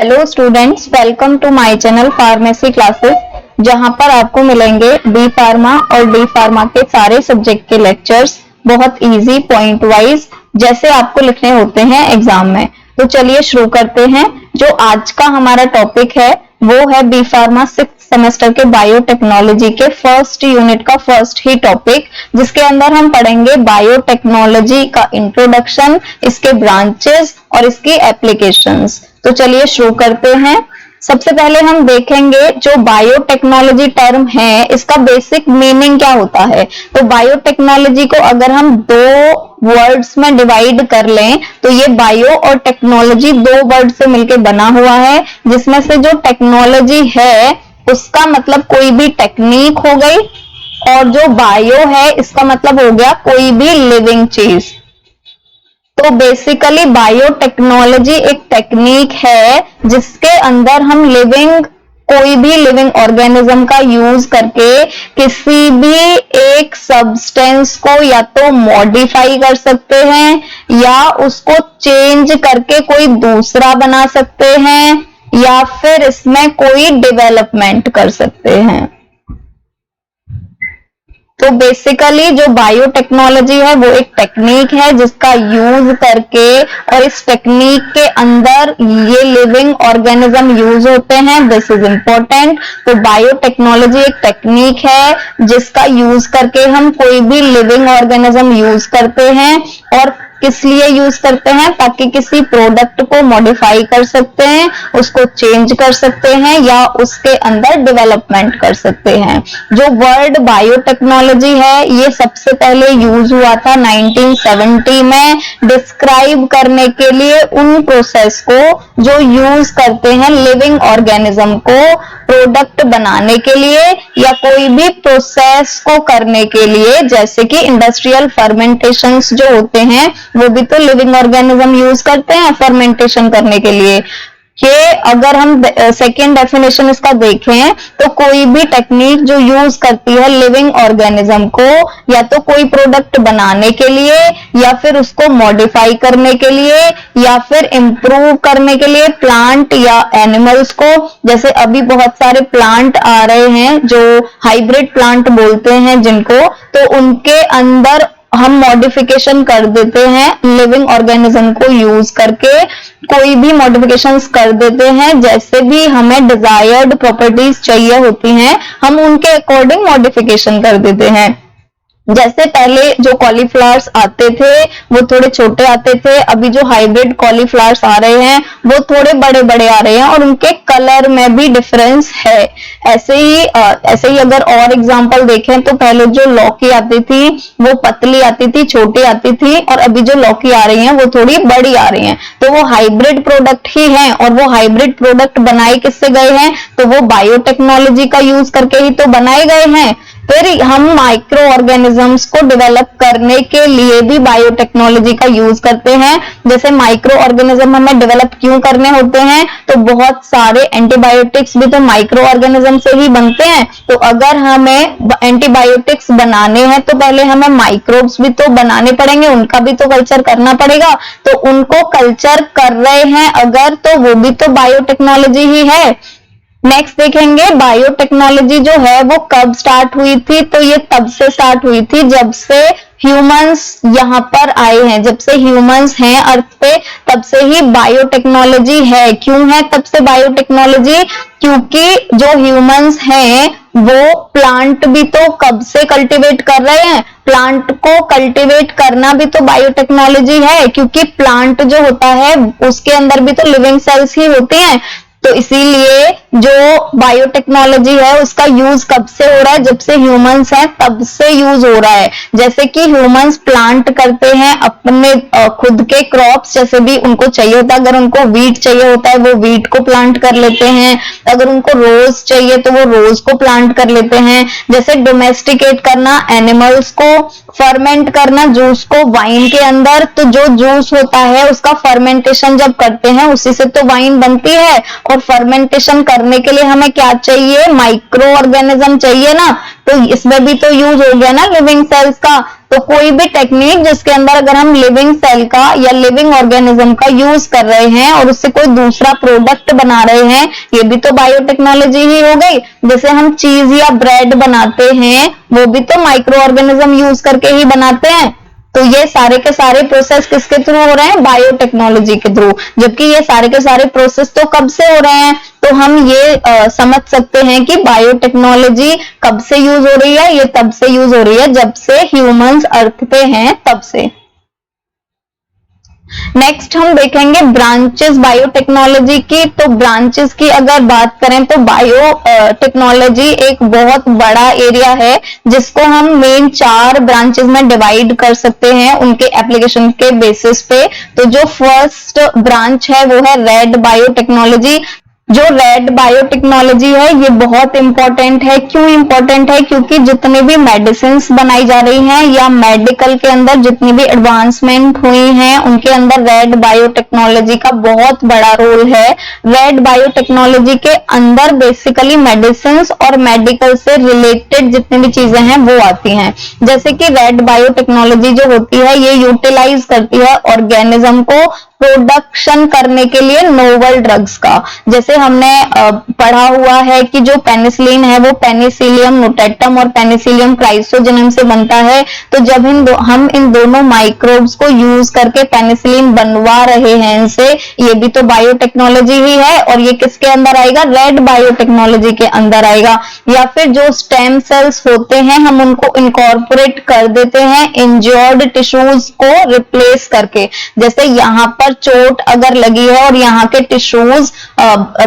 Hello students, welcome to my channel pharmacy classes, जहां पर आपको मिलेंगे बी फार्मा और डी फार्मा के सारे सब्जेक्ट के लेक्चर्स बहुत इजी पॉइंट वाइज जैसे आपको लिखने होते हैं एग्जाम में। तो चलिए शुरू करते हैं। जो आज का हमारा टॉपिक है वो है बी फार्मा 6th सेमेस्टर के बायोटेक्नोलॉजी के फर्स्ट यूनिट का फर्स्ट ही टॉपिक, जिसके अंदर हम पढ़ेंगे बायोटेक्नोलॉजी का इंट्रोडक्शन, इसके ब्रांचेस और इसकी एप्लीकेशंस। तो चलिए शुरू करते हैं। सबसे पहले हम देखेंगे जो बायोटेक्नोलॉजी टर्म है इसका बेसिक मीनिंग क्या होता है। तो बायोटेक्नोलॉजी को अगर हम दो वर्ड्स में डिवाइड कर लें तो ये बायो और टेक्नोलॉजी दो वर्ड से मिलकर बना हुआ है, जिसमें से जो टेक्नोलॉजी है उसका मतलब कोई भी टेक्निक हो गई और जो बायो है इसका मतलब हो गया कोई भी लिविंग चीज। तो बेसिकली बायोटेक्नोलॉजी एक टेक्निक है जिसके अंदर हम कोई भी लिविंग ऑर्गेनिज्म का यूज करके किसी भी एक सब्सटेंस को या तो मॉडिफाई कर सकते हैं या उसको चेंज करके कोई दूसरा बना सकते हैं या फिर इसमें कोई डेवलपमेंट कर सकते हैं। तो बेसिकली जो बायोटेक्नोलॉजी है वो एक टेक्निक है जिसका यूज करके और इस टेक्निक के अंदर ये लिविंग ऑर्गेनिज्म यूज होते हैं। This is important. तो बायोटेक्नोलॉजी एक टेक्निक है जिसका यूज करके हम कोई भी लिविंग ऑर्गेनिज्म यूज करते हैं और किस लिए यूज करते हैं, ताकि किसी प्रोडक्ट को मॉडिफाई कर सकते हैं, उसको चेंज कर सकते हैं या उसके अंदर डेवलपमेंट कर सकते हैं। जो वर्ड बायोटेक्नोलॉजी है ये सबसे पहले यूज हुआ था 1970 में डिस्क्राइब करने के लिए उन प्रोसेस को जो यूज करते हैं लिविंग ऑर्गेनिज्म को प्रोडक्ट बनाने के लिए या कोई भी प्रोसेस को करने के लिए, जैसे कि इंडस्ट्रियल फर्मेंटेशंस जो होते हैं वो भी तो लिविंग ऑर्गेनिज्म यूज करते हैं फर्मेंटेशन करने के लिए। कि अगर हम सेकेंड डेफिनेशन इसका देखें तो कोई भी टेक्निक जो यूज करती है लिविंग ऑर्गेनिज्म को या तो कोई प्रोडक्ट बनाने के लिए या फिर उसको मॉडिफाई करने के लिए या फिर इंप्रूव करने के लिए प्लांट या एनिमल्स को। जैसे अभी बहुत सारे प्लांट आ रहे हैं जो हाइब्रिड प्लांट बोलते हैं जिनको, तो उनके अंदर हम मॉडिफिकेशन कर देते हैं लिविंग ऑर्गेनिज्म को यूज करके, कोई भी मॉडिफिकेशंस कर देते हैं। जैसे भी हमें डिजायर्ड प्रॉपर्टीज चाहिए होती हैं हम उनके अकॉर्डिंग मॉडिफिकेशन कर देते हैं। जैसे पहले जो कॉलीफ्लावर्स आते थे वो थोड़े छोटे आते थे, अभी जो हाइब्रिड कॉलीफ्लावर्स आ रहे हैं वो थोड़े बड़े बड़े आ रहे हैं और उनके कलर में भी डिफरेंस है। ऐसे ही अगर और एग्जांपल देखें तो पहले जो लौकी आती थी वो पतली आती थी, छोटी आती थी, और अभी जो लौकी आ रही है वो थोड़ी बड़ी आ रही है। तो वो हाइब्रिड प्रोडक्ट ही है और वो हाइब्रिड प्रोडक्ट बनाए किससे गए हैं, तो वो बायोटेक्नोलॉजी का यूज करके ही तो बनाए गए हैं। फिर हम माइक्रो ऑर्गेनिजम्स को डेवलप करने के लिए भी बायोटेक्नोलॉजी का यूज करते हैं। जैसे माइक्रो ऑर्गेनिज्म हमें डेवलप क्यों करने होते हैं, तो बहुत सारे एंटीबायोटिक्स भी तो माइक्रो ऑर्गेनिज्म से ही बनते हैं। तो अगर हमें एंटीबायोटिक्स बनाने हैं तो पहले हमें माइक्रोब्स भी तो बनाने पड़ेंगे, उनका भी तो कल्चर करना पड़ेगा। तो उनको कल्चर कर रहे हैं अगर, तो वो भी तो बायोटेक्नोलॉजी ही है। नेक्स्ट देखेंगे बायोटेक्नोलॉजी जो है वो कब स्टार्ट हुई थी, तो ये तब से स्टार्ट हुई थी जब से ह्यूमंस यहाँ पर आए हैं। जब से ह्यूमंस हैं अर्थ पे तब से ही बायोटेक्नोलॉजी है। क्यों है तब से बायोटेक्नोलॉजी, क्योंकि जो ह्यूमंस हैं वो प्लांट भी तो कब से कल्टीवेट कर रहे हैं, प्लांट को कल्टीवेट करना भी तो बायोटेक्नोलॉजी है, क्योंकि प्लांट जो होता है उसके अंदर भी तो लिविंग सेल्स ही होते हैं। तो इसीलिए जो बायोटेक्नोलॉजी है उसका यूज कब से हो रहा है, जब से ह्यूमंस हैं तब से यूज हो रहा है। जैसे कि ह्यूमंस प्लांट करते हैं अपने खुद के क्रॉप्स, जैसे भी उनको चाहिए होता है, अगर उनको वीट चाहिए होता है वो वीट को प्लांट कर लेते हैं, अगर उनको रोज चाहिए तो वो रोज को प्लांट कर लेते हैं। जैसे डोमेस्टिकेट करना एनिमल्स को, फर्मेंट करना जूस को वाइन के अंदर, तो जो जूस होता है उसका फर्मेंटेशन जब करते हैं उसी से तो वाइन बनती है और फर्मेंटेशन करने के लिए हमें क्या चाहिए, माइक्रो ऑर्गेनिज्म चाहिए ना, तो इसमें भी तो यूज हो गया ना लिविंग सेल्स का। तो कोई भी टेक्निक जिसके अंदर अगर हम लिविंग सेल का या लिविंग ऑर्गेनिज्म का यूज कर रहे हैं और उससे कोई दूसरा प्रोडक्ट बना रहे हैं, ये भी तो बायोटेक्नोलॉजी ही हो गई। जैसे हम चीज या ब्रेड बनाते हैं, वो भी तो माइक्रो ऑर्गेनिज्म यूज करके ही बनाते हैं। तो ये सारे के सारे प्रोसेस किसके थ्रू हो रहे हैं, बायोटेक्नोलॉजी के थ्रू। जबकि ये सारे के सारे प्रोसेस तो कब से हो रहे हैं, तो हम ये समझ सकते हैं कि बायोटेक्नोलॉजी कब से यूज हो रही है, ये तब से यूज हो रही है जब से ह्यूमंस अर्थ पे हैं, तब से। नेक्स्ट हम देखेंगे ब्रांचेस बायोटेक्नोलॉजी की। तो ब्रांचेस की अगर बात करें तो बायोटेक्नोलॉजी एक बहुत बड़ा एरिया है जिसको हम मेन 4 ब्रांचेस में डिवाइड कर सकते हैं उनके एप्लीकेशन के बेसिस पे। तो जो फर्स्ट ब्रांच है वो है रेड बायोटेक्नोलॉजी। जो रेड बायोटेक्नोलॉजी है ये बहुत इंपॉर्टेंट है। क्यों इंपॉर्टेंट है, क्योंकि जितनी भी मेडिसिन बनाई जा रही हैं या मेडिकल के अंदर जितनी भी एडवांसमेंट हुई हैं उनके अंदर रेड बायोटेक्नोलॉजी का बहुत बड़ा रोल है। रेड बायोटेक्नोलॉजी के अंदर बेसिकली मेडिसिन और मेडिकल से रिलेटेड जितनी भी चीजें हैं वो आती हैं। जैसे कि रेड बायोटेक्नोलॉजी जो होती है ये यूटिलाइज करती है ऑर्गेनिज्म को प्रोडक्शन करने के लिए नोवल ड्रग्स का। जैसे हमने पढ़ा हुआ है कि जो पेनिसिलिन है वो पेनिसिलियम नोटेटम और पेनिसिलियम क्राइसोजेनम से बनता है। तो जब हम इन दोनों माइक्रोब्स को यूज करके पेनिसिलिन बनवा रहे हैं इनसे, ये भी तो बायोटेक्नोलॉजी ही है और ये किसके अंदर आएगा, रेड बायोटेक्नोलॉजी के अंदर आएगा। या फिर जो स्टेम सेल्स होते हैं हम उनको इनकॉर्पोरेट कर देते हैं इंजर्ड टिश्यूज को रिप्लेस करके। जैसे यहाँ पर चोट अगर लगी है और यहाँ के टिश्यूज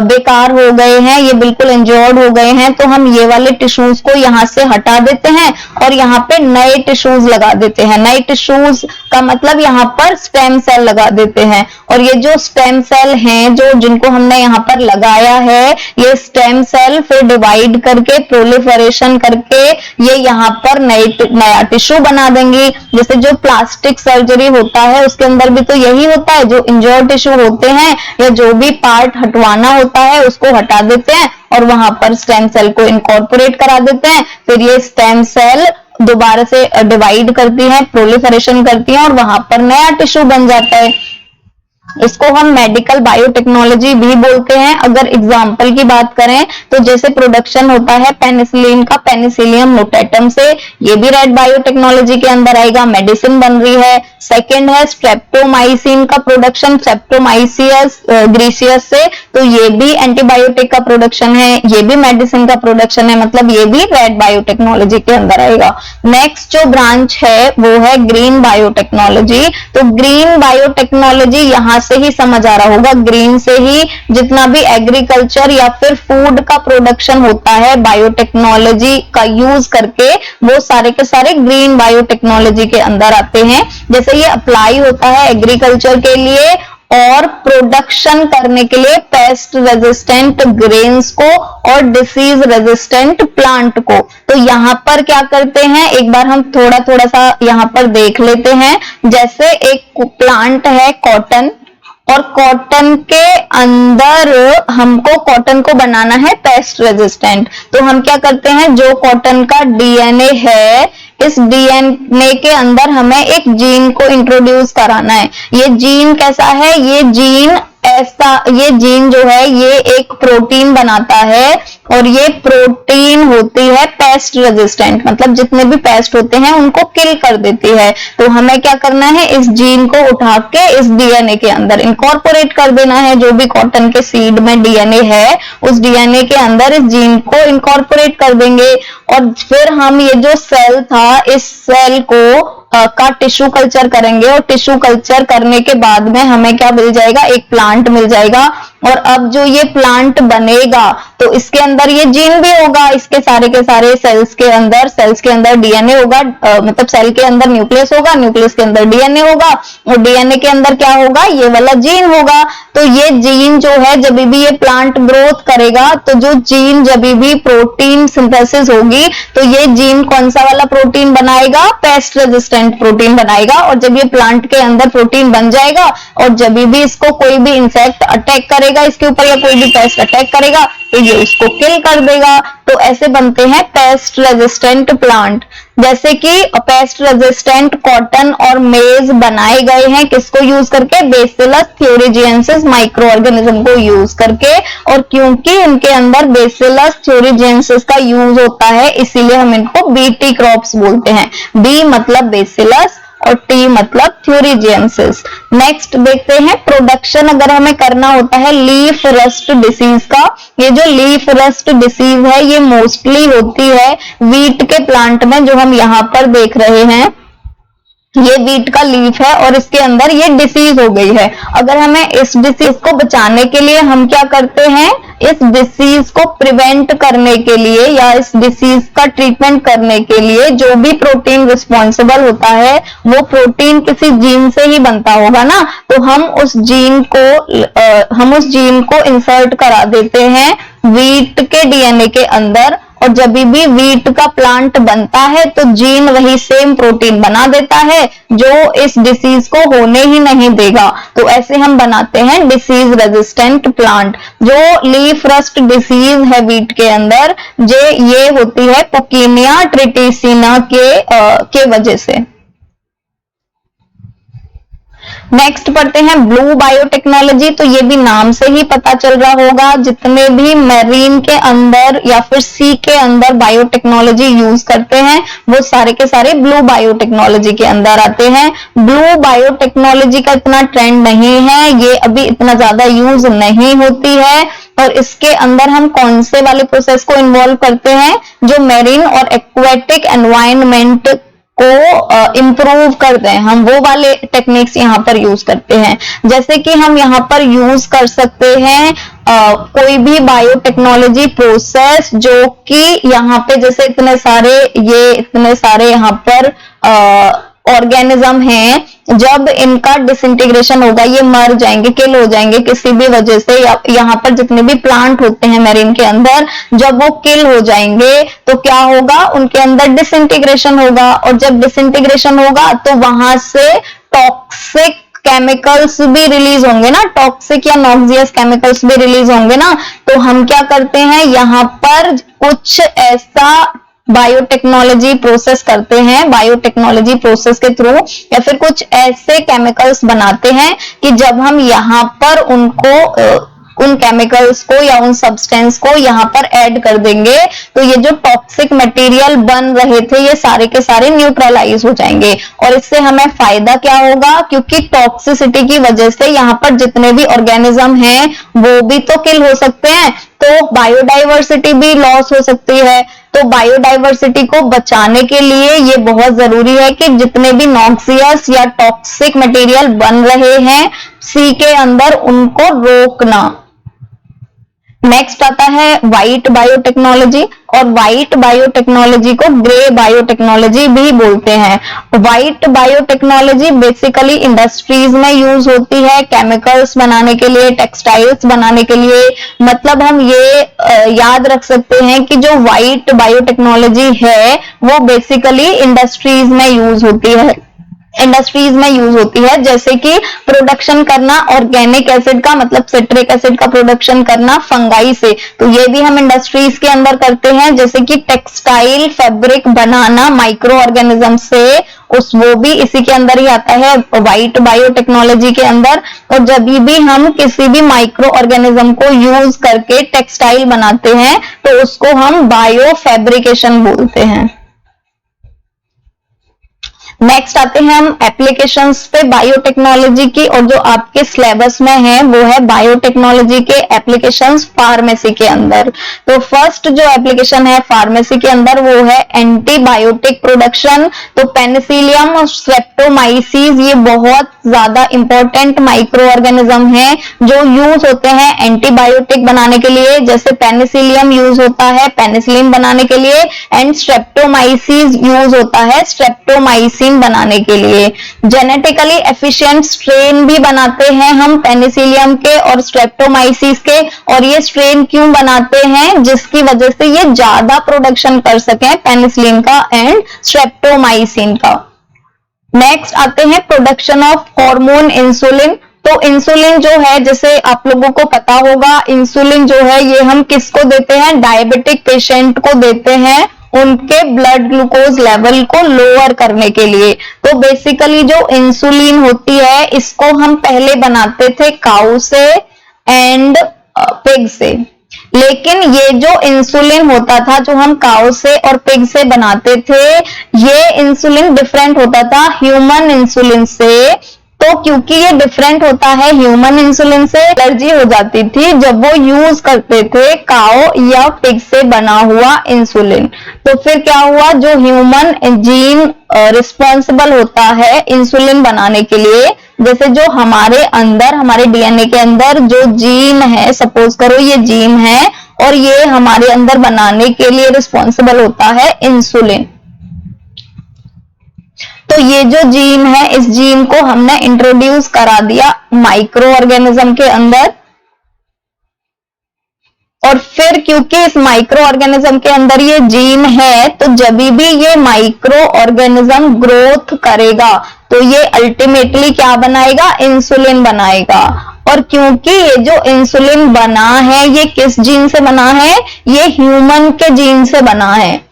बेकार हो गए हैं, ये बिल्कुल इंजर्ड हो गए हैं, तो हम ये वाले टिश्यूज को यहाँ से हटा देते हैं और यहाँ पे नए टिश्यूज लगा देते हैं। नए टिश्यूज का मतलब यहाँ पर स्टेम सेल लगा देते हैं। और ये जो स्टेम सेल हैं जो जिनको हमने यहाँ पर लगाया है, ये स्टेम सेल फिर डिवाइड करके प्रोलिफरेशन करके ये यहाँ पर नया टिश्यू बना देंगी। जैसे जो प्लास्टिक सर्जरी होता है उसके अंदर भी तो यही होता है, जो इंजर्ड टिश्यू होते हैं या जो भी पार्ट हटवाना होता है उसको हटा देते हैं और वहां पर स्टेम सेल को इनकॉर्पोरेट करा देते हैं। फिर ये स्टेम सेल दोबारा से डिवाइड करती है, प्रोलिफरेशन करती है और वहां पर नया टिश्यू बन जाता है। इसको हम मेडिकल बायोटेक्नोलॉजी भी बोलते हैं। अगर एग्जांपल की बात करें तो जैसे प्रोडक्शन होता है पेनिसिलिन का पेनिसिलियम नोटेटम से, ये भी रेड बायोटेक्नोलॉजी के अंदर आएगा, मेडिसिन बन रही है। सेकंड है स्ट्रेप्टोमाइसिन का प्रोडक्शन स्ट्रेप्टोमाइसियस ग्रीसियस से, तो ये भी एंटीबायोटिक का प्रोडक्शन है, ये भी मेडिसिन का प्रोडक्शन है, मतलब ये भी रेड बायोटेक्नोलॉजी के अंदर आएगा। नेक्स्ट जो ब्रांच है वो है ग्रीन बायोटेक्नोलॉजी। तो ग्रीन बायोटेक्नोलॉजी यहाँ से ही समझ आ रहा होगा, ग्रीन से ही जितना भी एग्रीकल्चर या फिर फूड का प्रोडक्शन होता है बायोटेक्नोलॉजी का यूज करके, वो सारे के सारे ग्रीन बायोटेक्नोलॉजी के अंदर आते हैं। जैसे ये अप्लाई होता है एग्रीकल्चर के लिए और प्रोडक्शन करने के लिए पेस्ट रेजिस्टेंट ग्रेन्स को और डिसीज रेजिस्टेंट प्लांट को। तो यहाँ पर क्या करते हैं, एक बार हम थोड़ा थोड़ा सा यहाँ पर देख लेते हैं। जैसे एक प्लांट है कॉटन, और कॉटन के अंदर हमको कॉटन को बनाना है पेस्ट रेजिस्टेंट। तो हम क्या करते हैं, जो कॉटन का डीएनए है, इस डीएनए के अंदर हमें एक जीन को इंट्रोड्यूस कराना है। ये जीन कैसा है, ये जीन जो है ये एक प्रोटीन बनाता है और ये प्रोटीन होती है पेस्ट रेजिस्टेंट, मतलब जितने भी पेस्ट होते हैं उनको किल कर देती है। तो हमें क्या करना है, इस जीन को उठा के इस डीएनए के अंदर इनकॉर्पोरेट कर देना है। जो भी कॉटन के सीड में डीएनए है उस डीएनए के अंदर इस जीन को इनकॉर्पोरेट कर देंगे और फिर हम ये जो सेल था इस सेल को का टिश्यू कल्चर करेंगे और टिश्यू कल्चर करने के बाद में हमें क्या मिल जाएगा, एक प्लांट मिल जाएगा। और अब जो ये प्लांट बनेगा तो इसके अंदर ये जीन भी होगा, इसके सारे के सारे सेल्स के अंदर डीएनए होगा, मतलब सेल के अंदर न्यूक्लियस होगा, न्यूक्लियस के अंदर डीएनए होगा और डीएनए के अंदर क्या होगा, ये वाला जीन होगा। तो ये जीन जो है जब भी ये प्लांट ग्रोथ करेगा तो जो जीन जब भी प्रोटीन सिंथेसिस होगी तो ये जीन कौन सा वाला प्रोटीन बनाएगा, पेस्ट रेजिस्टेंट प्रोटीन बनाएगा। और जब ये प्लांट के अंदर प्रोटीन बन जाएगा और जब भी इसको कोई भी इंसेक्ट अटैक करेगा आएगा इसके ऊपर या कोई भी पेस्ट अटैक करेगा तो ये उसको किल कर देगा। तो ऐसे बनते हैं पेस्ट रेजिस्टेंट प्लांट। जैसे कि पेस्ट रेजिस्टेंट कॉटन और मेज बनाए गए हैं किसको यूज करके, बेसिलस थ्योरीजिएंसिस माइक्रो ऑर्गेनिज्म को यूज करके। और क्योंकि इनके अंदर बेसिलस थ्योरीजिएंसिस का यूज होता है इसीलिए हम इनको बीटी क्रॉप्स बोलते हैं। बी मतलब बेसिलस और टी मतलब थ्योरीजिएंसिस। नेक्स्ट देखते हैं प्रोडक्शन अगर हमें करना होता है लीफ रस्ट डिसीज का। ये जो लीफ रस्ट डिसीज है ये मोस्टली होती है वीट के प्लांट में, जो हम यहाँ पर देख रहे हैं ये वीट का लीफ है और इसके अंदर ये डिसीज हो गई है। अगर हमें इस डिसीज को बचाने के लिए हम क्या करते हैं, इस डिसीज को प्रिवेंट करने के लिए या इस डिसीज का ट्रीटमेंट करने के लिए जो भी प्रोटीन रिस्पॉन्सिबल होता है वो प्रोटीन किसी जीन से ही बनता होगा ना, तो हम उस जीन को इंसर्ट करा देते हैं वीट के डीएनए के अंदर। और जब भी वीट का प्लांट बनता है तो जीन वही सेम प्रोटीन बना देता है जो इस डिसीज को होने ही नहीं देगा। तो ऐसे हम बनाते हैं डिसीज रेजिस्टेंट प्लांट। जो लीफ रस्ट डिसीज है वीट के अंदर ये होती है पोकीनिया ट्रिटिसिना के वजह से। नेक्स्ट पढ़ते हैं ब्लू बायोटेक्नोलॉजी। तो ये भी नाम से ही पता चल रहा होगा जितने भी मैरीन के अंदर या फिर सी के अंदर बायोटेक्नोलॉजी यूज करते हैं वो सारे के सारे ब्लू बायोटेक्नोलॉजी के अंदर आते हैं। ब्लू बायोटेक्नोलॉजी का इतना ट्रेंड नहीं है, ये अभी इतना ज्यादा यूज नहीं होती है। और इसके अंदर हम कौन से वाले प्रोसेस को इन्वॉल्व करते हैं, जो मैरीन और एक्वेटिक एनवायरनमेंट को इम्प्रूव करते हैं, हम वो वाले टेक्निक्स यहाँ पर यूज करते हैं। जैसे कि हम यहाँ पर यूज कर सकते हैं कोई भी बायोटेक्नोलॉजी प्रोसेस जो कि यहाँ पे जैसे इतने सारे यहाँ पर ऑर्गेनिज्म हैं, जब इनका डिसइंटीग्रेशन होगा ये मर जाएंगे, किल हो जाएंगे किसी भी वजह से। यहाँ पर जितने भी प्लांट होते हैं मैरीन के अंदर जब वो किल हो जाएंगे तो क्या होगा, उनके अंदर डिसइंटीग्रेशन होगा। और जब डिसइंटीग्रेशन होगा तो वहां से टॉक्सिक केमिकल्स भी रिलीज होंगे ना, टॉक्सिक या नॉक्सियस केमिकल्स भी रिलीज होंगे ना। तो हम क्या करते हैं, यहाँ पर कुछ ऐसा बायोटेक्नोलॉजी प्रोसेस करते हैं, बायोटेक्नोलॉजी प्रोसेस के थ्रू या फिर कुछ ऐसे केमिकल्स बनाते हैं कि जब हम यहाँ पर उन केमिकल्स को या उन सब्सटेंस को यहाँ पर ऐड कर देंगे तो ये जो टॉक्सिक मटेरियल बन रहे थे ये सारे के सारे न्यूट्रलाइज हो जाएंगे। और इससे हमें फायदा क्या होगा, क्योंकि टॉक्सिसिटी की वजह से यहाँ पर जितने भी ऑर्गेनिज्म हैं वो भी तो किल हो सकते हैं, तो बायोडाइवर्सिटी भी लॉस हो सकती है। तो बायोडाइवर्सिटी को बचाने के लिए ये बहुत जरूरी है कि जितने भी नॉक्सियस या टॉक्सिक मटेरियल बन रहे हैं सी के अंदर उनको रोकना। नेक्स्ट आता है व्हाइट बायोटेक्नोलॉजी, और व्हाइट बायोटेक्नोलॉजी को ग्रे बायोटेक्नोलॉजी भी बोलते हैं। व्हाइट बायोटेक्नोलॉजी बेसिकली इंडस्ट्रीज में यूज होती है, केमिकल्स बनाने के लिए, टेक्सटाइल्स बनाने के लिए। मतलब हम ये याद रख सकते हैं कि जो व्हाइट बायोटेक्नोलॉजी है वो बेसिकली इंडस्ट्रीज में यूज होती है, जैसे कि प्रोडक्शन करना ऑर्गेनिक एसिड का, मतलब सिट्रिक एसिड का प्रोडक्शन करना फंगाई से, तो ये भी हम इंडस्ट्रीज के अंदर करते हैं। जैसे कि टेक्सटाइल फैब्रिक बनाना माइक्रो ऑर्गेनिज्म से, वो भी इसी के अंदर ही आता है, व्हाइट बायोटेक्नोलॉजी के अंदर। और जब भी हम किसी भी माइक्रो ऑर्गेनिज्म को यूज करके टेक्सटाइल बनाते हैं तो उसको हम बायो फैब्रिकेशन बोलते हैं। नेक्स्ट आते हैं हम एप्लीकेशंस पे बायोटेक्नोलॉजी की, और जो आपके सिलेबस में है वो है बायोटेक्नोलॉजी के एप्लीकेशंस फार्मेसी के अंदर। तो फर्स्ट जो एप्लीकेशन है फार्मेसी के अंदर वो है एंटीबायोटिक प्रोडक्शन। तो पेनिसिलियम और स्ट्रेप्टोमाइसिस ये बहुत ज्यादा इंपॉर्टेंट माइक्रो ऑर्गेनिज्म है जो यूज होते हैं एंटीबायोटिक बनाने के लिए। जैसे पेनिसिलियम यूज होता है पेनिसिलिन बनाने के लिए, एंड स्ट्रेप्टोमाइसिस यूज होता है स्ट्रेप्टोमाइसिन बनाने के लिए। जेनेटिकली एफिशिएंट स्ट्रेन भी बनाते हैं हम पेनिसिलियम के और स्ट्रेप्टोमाइसिस के, और ये स्ट्रेन क्यों बनाते हैं, जिसकी वजह से ये ज्यादा प्रोडक्शन कर सकें पेनिसिलिन का एंड स्ट्रेप्टोमाइसिन का। नेक्स्ट आते हैं प्रोडक्शन ऑफ हार्मोन इंसुलिन। तो इंसुलिन जो है, जैसे आप लोगों को पता होगा, इंसुलिन जो है ये हम किसको देते हैं, डायबिटिक पेशेंट को देते हैं उनके ब्लड ग्लूकोज लेवल को लोअर करने के लिए। तो बेसिकली जो इंसुलिन होती है इसको हम पहले बनाते थे काऊ से एंड पिग से, लेकिन ये जो इंसुलिन होता था जो हम काऊ से और पिग से बनाते थे, ये इंसुलिन डिफरेंट होता था ह्यूमन इंसुलिन से। तो क्योंकि ये डिफरेंट होता है ह्यूमन इंसुलिन से, एलर्जी हो जाती थी जब वो यूज करते थे काऊ या पिग से बना हुआ इंसुलिन। तो फिर क्या हुआ, जो ह्यूमन जीन रिस्पॉन्सिबल होता है इंसुलिन बनाने के लिए, जैसे जो हमारे अंदर, हमारे डीएनए के अंदर जो जीन है, सपोज करो ये जीन है और ये हमारे अंदर बनाने के लिए रिस्पॉन्सिबल होता है इंसुलिन। तो ये जो जीन है, इस जीन को हमने इंट्रोड्यूस करा दिया माइक्रो ऑर्गेनिज्म के अंदर, और फिर क्योंकि इस माइक्रो ऑर्गेनिज्म के अंदर ये जीन है, तो जब भी ये माइक्रो ऑर्गेनिज्म ग्रोथ करेगा तो ये अल्टीमेटली क्या बनाएगा, इंसुलिन बनाएगा। और क्योंकि ये जो इंसुलिन बना है ये किस जीन से बना है, ये ह्यूमन के जीन से बना है।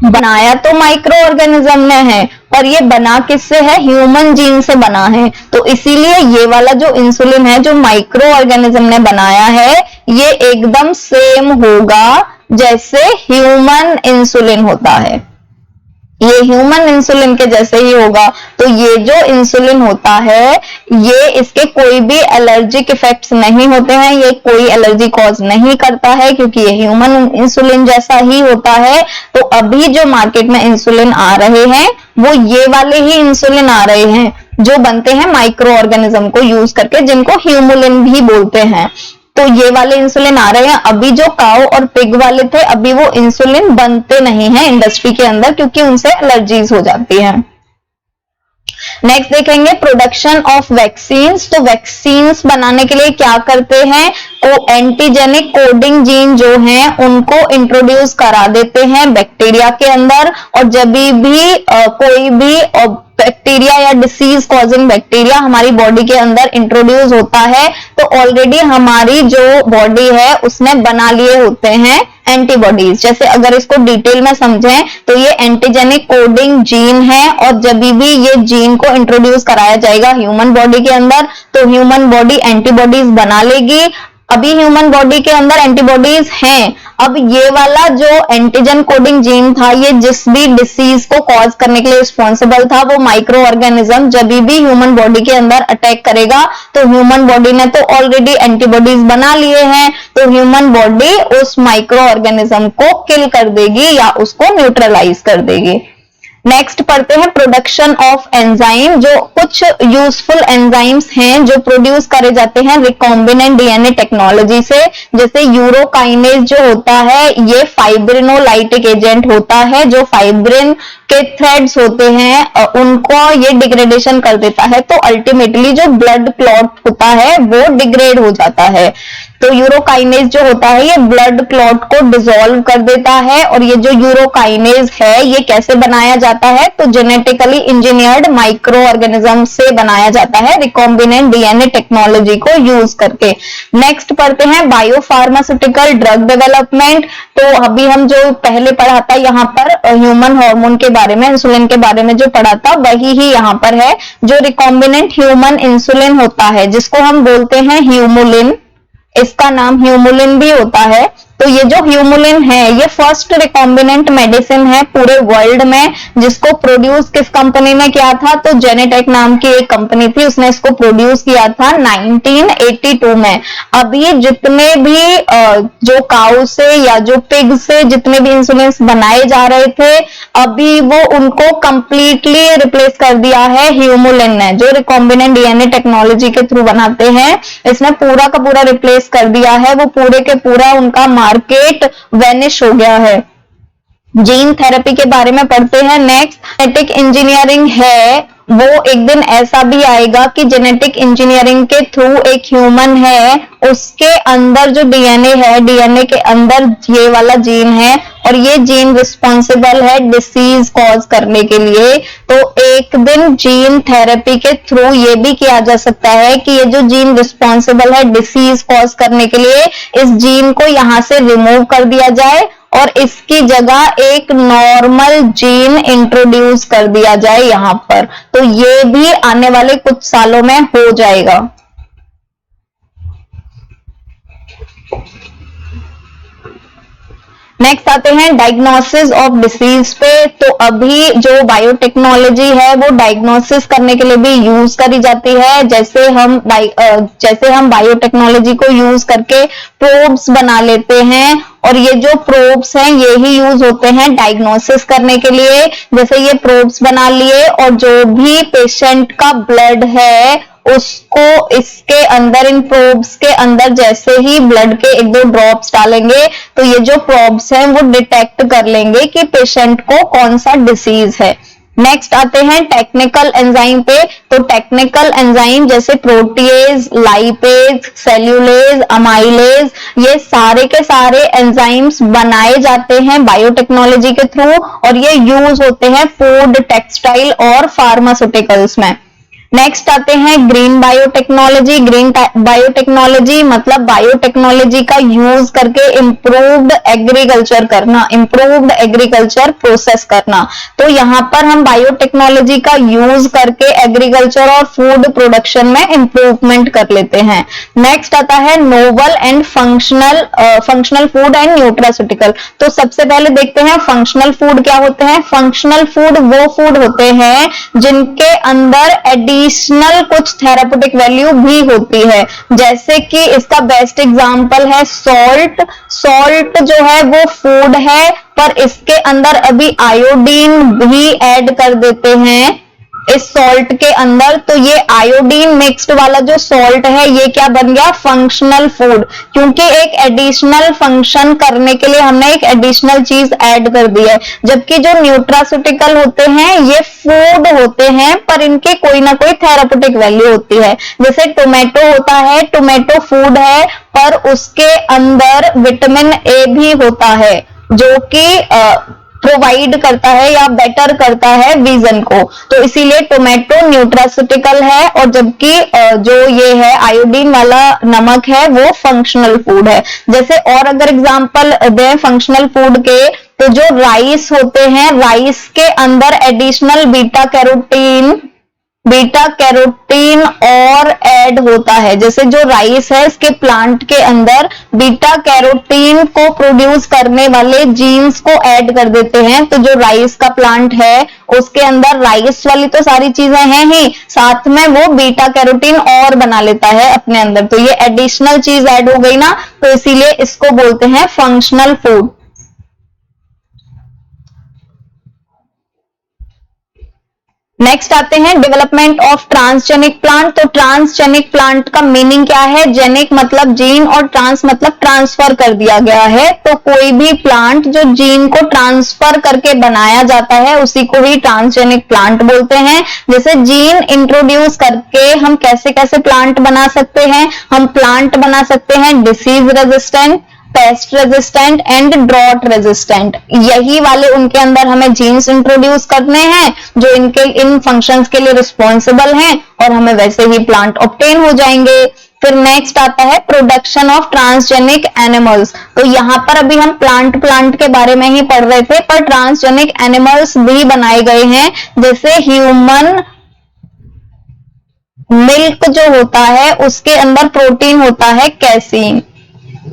बनाया तो माइक्रो ऑर्गेनिज्म ने है और ये बना किससे है, ह्यूमन जीन से बना है। तो इसीलिए ये वाला जो इंसुलिन है जो माइक्रो ऑर्गेनिज्म ने बनाया है, ये एकदम सेम होगा जैसे ह्यूमन इंसुलिन होता है, ये ह्यूमन इंसुलिन के जैसे ही होगा। तो ये जो इंसुलिन होता है ये, इसके कोई भी एलर्जिक इफेक्ट्स नहीं होते हैं, ये कोई एलर्जी कॉज नहीं करता है क्योंकि ये ह्यूमन इंसुलिन जैसा ही होता है। तो अभी जो मार्केट में इंसुलिन आ रहे हैं वो ये वाले ही इंसुलिन आ रहे हैं जो बनते हैं माइक्रो ऑर्गेनिज्म को यूज करके, जिनको ह्यूमुलिन भी बोलते हैं। तो ये वाले इंसुलिन आ रहे हैं। अभी जो काऊ और पिग वाले थे, अभी वो इंसुलिन बनते नहीं हैं इंडस्ट्री के अंदर क्योंकि उनसे एलर्जीज हो जाती हैं। नेक्स्ट देखेंगे प्रोडक्शन ऑफ वैक्सीन्स। तो वैक्सीन्स बनाने के लिए क्या करते हैं, एंटीजेनिक कोडिंग जीन जो हैं उनको इंट्रोड्यूस करा देते हैं बैक्टीरिया के अंदर। और जब भी कोई भी बैक्टीरिया या डिसीज कॉजिंग बैक्टीरिया हमारी बॉडी के अंदर इंट्रोड्यूस होता है, तो ऑलरेडी हमारी जो बॉडी है उसने बना लिए होते हैं एंटीबॉडीज। जैसे अगर इसको डिटेल में समझें तो ये एंटीजेनिक कोडिंग जीन है, और जब भी ये जीन को इंट्रोड्यूस कराया जाएगा ह्यूमन बॉडी के अंदर तो ह्यूमन बॉडी एंटीबॉडीज बना लेगी। अभी ह्यूमन बॉडी के अंदर एंटीबॉडीज हैं। अब ये वाला जो एंटीजन कोडिंग जीन था, ये जिस भी डिसीज को कॉज करने के लिए रिस्पॉन्सिबल था, वो माइक्रो ऑर्गेनिज्म जब भी ह्यूमन बॉडी के अंदर अटैक करेगा तो ह्यूमन बॉडी ने तो ऑलरेडी एंटीबॉडीज बना लिए हैं, तो ह्यूमन बॉडी उस माइक्रो ऑर्गेनिज्म को किल कर देगी या उसको न्यूट्रलाइज कर देगी। नेक्स्ट पढ़ते हैं प्रोडक्शन ऑफ एंजाइम। जो कुछ यूजफुल एंजाइम्स हैं जो प्रोड्यूस करे जाते हैं रिकॉम्बिनेंट डीएनए टेक्नोलॉजी से। जैसे यूरोकाइनेज जो होता है ये फाइब्रिनोलाइटिक एजेंट होता है, जो फाइब्रिन के थ्रेड्स होते हैं उनको ये डिग्रेडेशन कर देता है, तो अल्टीमेटली जो ब्लड क्लॉट होता है वो डिग्रेड हो जाता है। तो यूरोकाइनेज जो होता है ये ब्लड क्लॉट को डिसॉल्व कर देता है। और ये जो यूरोकाइनेज है ये कैसे बनाया जाता है, तो जेनेटिकली इंजीनियर्ड माइक्रो ऑर्गेनिज्म से बनाया जाता है रिकॉम्बिनेंट डीएनए टेक्नोलॉजी को यूज करके। नेक्स्ट पढ़ते हैं बायोफार्मास्यूटिकल ड्रग डेवलपमेंट। तो अभी हम जो पहले पढ़ा था यहाँ पर ह्यूमन हार्मोन के बारे में, इंसुलिन के बारे में जो पढ़ा था वही ही यहाँ पर है। जो रिकॉम्बिनेंट ह्यूमन इंसुलिन होता है जिसको हम बोलते हैं ह्यूमुलिन, इसका नाम ह्यूमुलिन भी होता है। तो ये जो ह्यूमुलिन है ये फर्स्ट रिकॉम्बिनेंट मेडिसिन है पूरे वर्ल्ड में, जिसको प्रोड्यूस किस कंपनी ने किया था, तो जेनेटेक नाम की एक कंपनी थी, उसने इसको प्रोड्यूस किया था 1982 में। अभी जितने भी जो काऊ से या जो पिग से जितने भी इंसुलिन बनाए जा रहे थे, अभी वो उनको कंप्लीटली रिप्लेस कर दिया है ह्यूमुलिन ने, जो रिकॉम्बिनेंट डीएनए टेक्नोलॉजी के थ्रू बनाते हैं। इसने पूरा का पूरा रिप्लेस कर दिया है, वो पूरे के पूरा उनका मार्केट वेनिश हो गया है। जीन थेरेपी के बारे में पढ़ते हैं। नेक्स्ट जेनेटिक इंजीनियरिंग है, वो एक दिन ऐसा भी आएगा कि जेनेटिक इंजीनियरिंग के थ्रू एक ह्यूमन है, उसके अंदर जो डीएनए है, डीएनए के अंदर ये वाला जीन है, और ये जीन रिस्पॉन्सिबल है डिसीज कॉज करने के लिए। तो एक दिन जीन थेरेपी के थ्रू ये भी किया जा सकता है कि ये जो जीन रिस्पॉन्सिबल है डिसीज कॉज करने के लिए, इस जीन को यहां से रिमूव कर दिया जाए और इसकी जगह एक नॉर्मल जीन इंट्रोड्यूस कर दिया जाए यहां पर। तो ये भी आने वाले कुछ सालों में हो जाएगा। नेक्स्ट आते हैं डायग्नोसिस ऑफ डिसीज पे। तो अभी जो बायोटेक्नोलॉजी है वो डायग्नोसिस करने के लिए भी यूज करी जाती है। जैसे हम बायोटेक्नोलॉजी को यूज करके प्रोब्स बना लेते हैं, और ये जो प्रोब्स हैं ये ही यूज होते हैं डायग्नोसिस करने के लिए। जैसे ये प्रोब्स बना लिए और जो भी पेशेंट का ब्लड है उसको इसके अंदर, इन प्रोब्स के अंदर जैसे ही ब्लड के 1-2 ड्रॉप्स डालेंगे तो ये जो प्रोब्स हैं वो डिटेक्ट कर लेंगे कि पेशेंट को कौन सा डिसीज है। नेक्स्ट आते हैं टेक्निकल एंजाइम पे। तो टेक्निकल एंजाइम जैसे प्रोटीएज, लाइपेज, सेल्यूलेज, अमाइलेज, ये सारे के सारे एंजाइम्स बनाए जाते हैं बायोटेक्नोलॉजी के थ्रू, और ये यूज होते हैं फूड, टेक्सटाइल और फार्मास्यूटिकल्स में। नेक्स्ट आते हैं ग्रीन बायोटेक्नोलॉजी। ग्रीन बायोटेक्नोलॉजी मतलब बायोटेक्नोलॉजी का यूज करके इम्प्रूव्ड एग्रीकल्चर करना, इम्प्रूव्ड एग्रीकल्चर प्रोसेस करना। तो यहाँ पर हम बायोटेक्नोलॉजी का यूज करके एग्रीकल्चर और फूड प्रोडक्शन में इम्प्रूवमेंट कर लेते हैं। नेक्स्ट आता है novel and functional food and nutraceutical. तो सबसे पहले देखते हैं फंक्शनल फूड क्या होते हैं। फंक्शनल फूड वो फूड होते हैं जिनके अंदर एडिशनल कुछ थेरापेटिक वैल्यू भी होती है। जैसे कि इसका बेस्ट एग्जांपल है सॉल्ट। सॉल्ट जो है वो फूड है, पर इसके अंदर अभी आयोडीन भी ऐड कर देते हैं इस सॉल्ट के अंदर। तो ये आयोडीन मिक्स्ड वाला जो सॉल्ट है ये क्या बन गया, फंक्शनल फूड, क्योंकि एक एडिशनल फंक्शन करने के लिए हमने एक एडिशनल चीज ऐड कर दी है। जबकि जो न्यूट्रास्यूटिकल होते हैं ये फूड होते हैं, पर इनके कोई ना कोई थेरापेटिक वैल्यू होती है। जैसे टोमेटो होता है, टोमेटो फूड है पर उसके अंदर विटामिन ए भी होता है जो कि प्रोवाइड करता है या बेटर करता है विजन को। तो इसीलिए टोमेटो न्यूट्रास्यूटिकल है, और जबकि जो ये है आयोडीन वाला नमक है वो फंक्शनल फूड है। जैसे और अगर एग्जांपल दें फंक्शनल फूड के, तो जो राइस होते हैं, राइस के अंदर एडिशनल बीटा कैरोटीन और ऐड होता है। जैसे जो राइस है इसके प्लांट के अंदर बीटा कैरोटीन को प्रोड्यूस करने वाले जीन्स को ऐड कर देते हैं। तो जो राइस का प्लांट है उसके अंदर राइस वाली तो सारी चीजें हैं ही, साथ में वो बीटा कैरोटीन और बना लेता है अपने अंदर। तो ये एडिशनल चीज ऐड हो गई ना, तो इसीलिए इसको बोलते हैं फंक्शनल फूड। नेक्स्ट आते हैं डेवलपमेंट ऑफ ट्रांसजेनिक प्लांट। तो ट्रांसजेनिक प्लांट का मीनिंग क्या है, जेनिक मतलब जीन और ट्रांस मतलब ट्रांसफर कर दिया गया है। तो कोई भी प्लांट जो जीन को ट्रांसफर करके बनाया जाता है उसी को ही ट्रांसजेनिक प्लांट बोलते हैं। जैसे जीन इंट्रोड्यूस करके हम कैसे कैसे प्लांट बना सकते हैं, हम प्लांट बना सकते हैं disease resistant, pest resistant and drought resistant. यही वाले उनके अंदर हमें जीन्स इंट्रोड्यूस करने हैं जो इन फंक्शंस के लिए रिस्पॉन्सिबल हैं, और हमें वैसे ही प्लांट ऑब्टेन हो जाएंगे। फिर नेक्स्ट आता है प्रोडक्शन ऑफ ट्रांसजेनिक एनिमल्स। तो यहां पर अभी हम प्लांट के बारे में ही पढ़ रहे थे, पर ट्रांसजेनिक एनिमल्स भी बनाए गए हैं। जैसे ह्यूमन मिल्क जो होता है उसके अंदर प्रोटीन होता है कैसीन।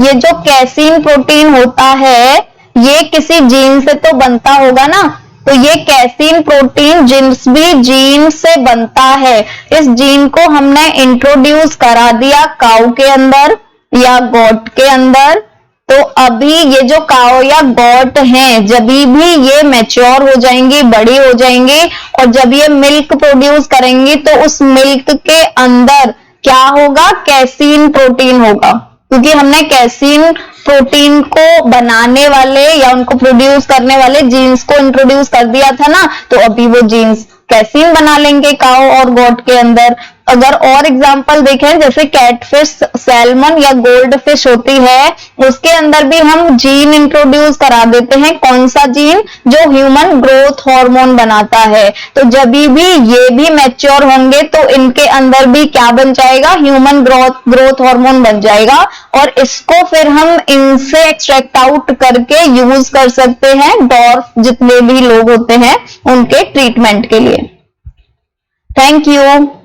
ये जो कैसीन प्रोटीन होता है ये किसी जीन से तो बनता होगा ना, तो ये कैसीन प्रोटीन जिस भी जीन से बनता है, इस जीन को हमने इंट्रोड्यूस करा दिया काऊ के अंदर या गोट के अंदर। तो अभी ये जो काऊ या गोट हैं जब भी ये मैच्योर हो जाएंगी, बड़ी हो जाएंगी, और जब ये मिल्क प्रोड्यूस करेंगी तो उस मिल्क के अंदर क्या होगा, कैसीन प्रोटीन होगा। क्योंकि हमने कैसीन प्रोटीन को बनाने वाले या उनको प्रोड्यूस करने वाले जीन्स को इंट्रोड्यूस कर दिया था ना, तो अभी वो जीन्स कैसीन बना लेंगे काऊ और गोट के अंदर। अगर और एग्जांपल देखें, जैसे कैटफिश, सैल्मन या गोल्ड फिश होती है, उसके अंदर भी हम जीन इंट्रोड्यूस करा देते हैं। कौन सा जीन? जो ह्यूमन ग्रोथ हार्मोन बनाता है। तो जब भी ये भी मैच्योर होंगे तो इनके अंदर भी क्या बन जाएगा? ह्यूमन ग्रोथ हार्मोन बन जाएगा, और इसको फिर हम इनसे एक्सट्रैक्ट आउट करके यूज कर सकते हैं डॉर्फ जितने भी लोग होते हैं उनके ट्रीटमेंट के लिए। Thank you.